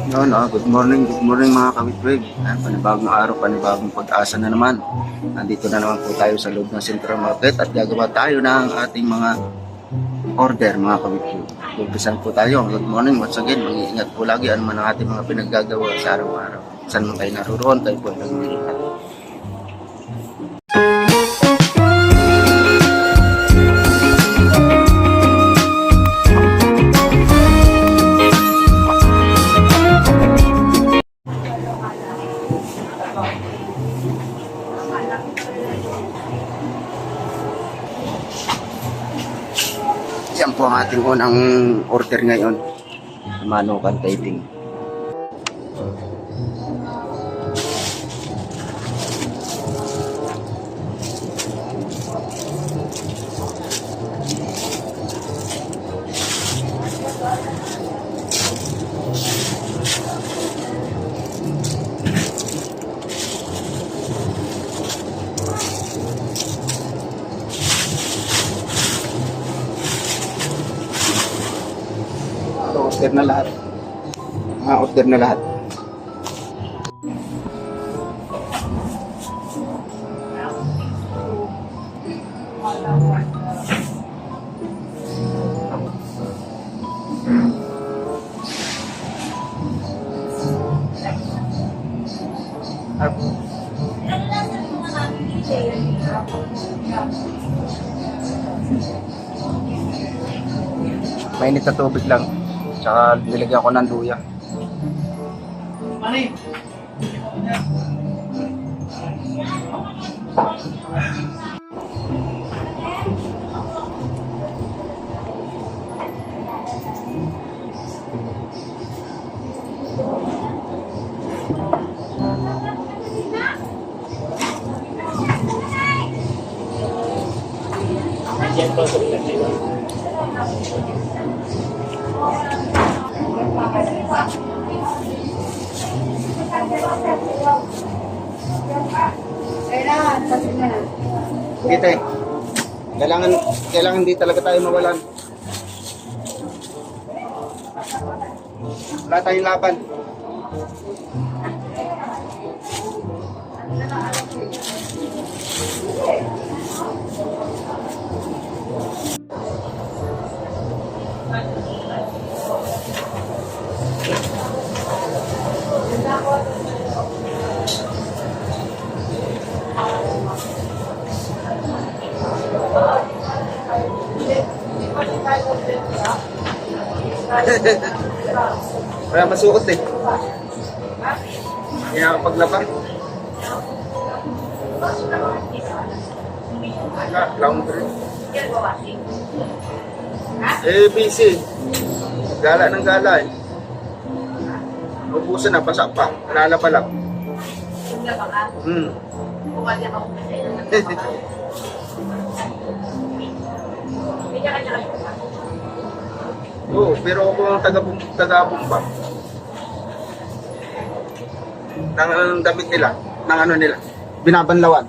Good morning mga kawitwig. Ayan, panibagong araw, panibagong pag-asa na naman. Nandito na naman po tayo sa loob ng Central Market at gagawa tayo ng ating mga order mga kawitwig. Umpisan po tayo. Good morning once again. Mag-iingat po lagi ano man ang ating mga pinaggagawa sa araw-araw. Saan man kayo naroon, tayo po nag-iingat. Yan po ang ating unang order ngayon. Manukan typing. Order na lahat. Order na lahat. Mainit na tubig lang. Tsaka nilagyan ko ng luya. Mani! Kita eh. Kailangan hindi talaga tayo mawalan. Wala tayong laban. Kaya masukot eh. Kaya paglaba. Laundry. ABC. Gala ng gala eh. Ubusan na, pasak pa. Nalapa lang. Oo, pero ako ang taga-bumba. Ng damit nila, ng ano nila, binabanlawan.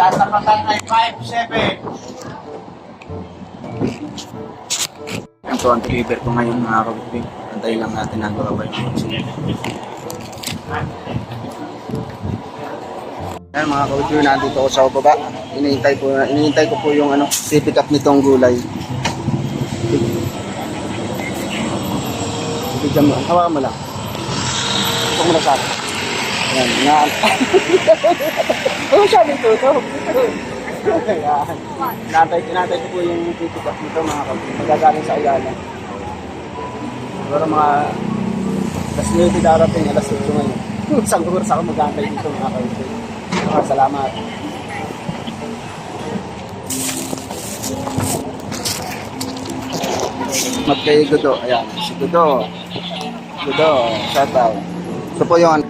Tatapatan ay 5-7. Yan po ang deliver ko ngayon mga kabutbing. Antayin lang natin ang gawabay. Yan mga kabutbing, nandito ako sa baba. Inihintay ko po yung pick up nitong gulay. Bigyan mo, hawakan mo lang. Ito mo na sa akin. Yan, nga. Oh, sabi ko ito. Yan. Inatay ko po yung pick up nito mga kabutbing. Magagaling sa Ayala. Siguro mga alas 9 darating, alas 8 ngayon. Isang oras ako mag-aantay dito mga kabutbing. Salamat. Mat kay Gudo. Ayan, si Gudo. Gudo, shout out. Ito po yun.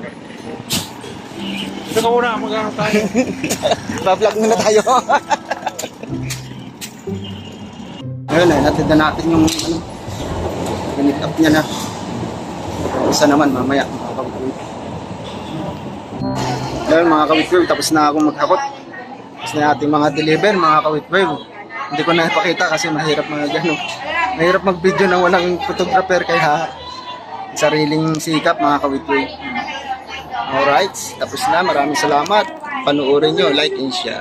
Ito ka muna, mag-ano tayo. Ba-vlog muna tayo. Ayun, natid na natin yung ano, ganit up niya na. Isa naman mamaya, mga kawit-wave. Ayun, mga kawit-wave, tapos na akong maghakot. Tapos na ating mga deliver, mga kawit-wave. Hindi ko na ipakita kasi mahirap mahirap mag-video na walang photographer, kaya sariling sikap, mga kawit-wave. Alright, tapos na. Maraming salamat. Panuorin nyo, like and share.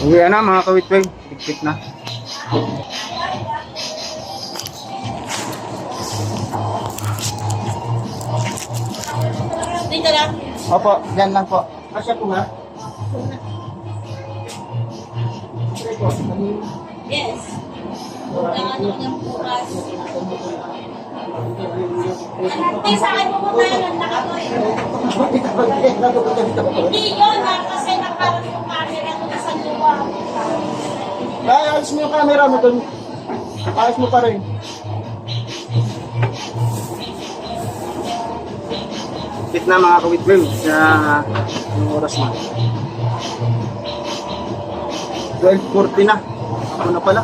Uwi na mga kawit-wave. Higpit na. Dito lang. Opo, yan lang po. Kasya po nga. Yes. Kailangan nyo ng bukas. Ay, sa akin pumunta yun ang nakatoy. Hindi yun, kasi nakaroon yung camera ko sa luwa. Ay, ayos mo yung camera mo doon. Ayos mo pa rin. Higpit na mga kawit-wave sa yung oras na. 12:40 na. Ako na pala.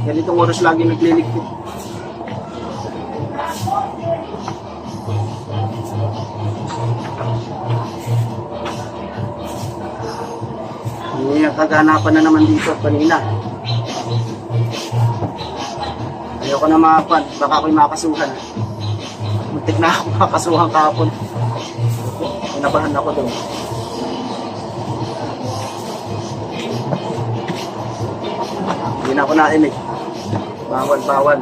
Ganitong oras lagi nagliligpit. May kaganapan na naman dito kanina. Ayoko na makapan. Baka ako'y makasuhan. Muntik na ako makasuhan kahapon. Kinabahan ako doon. Hindi na ako nainig. Bawal.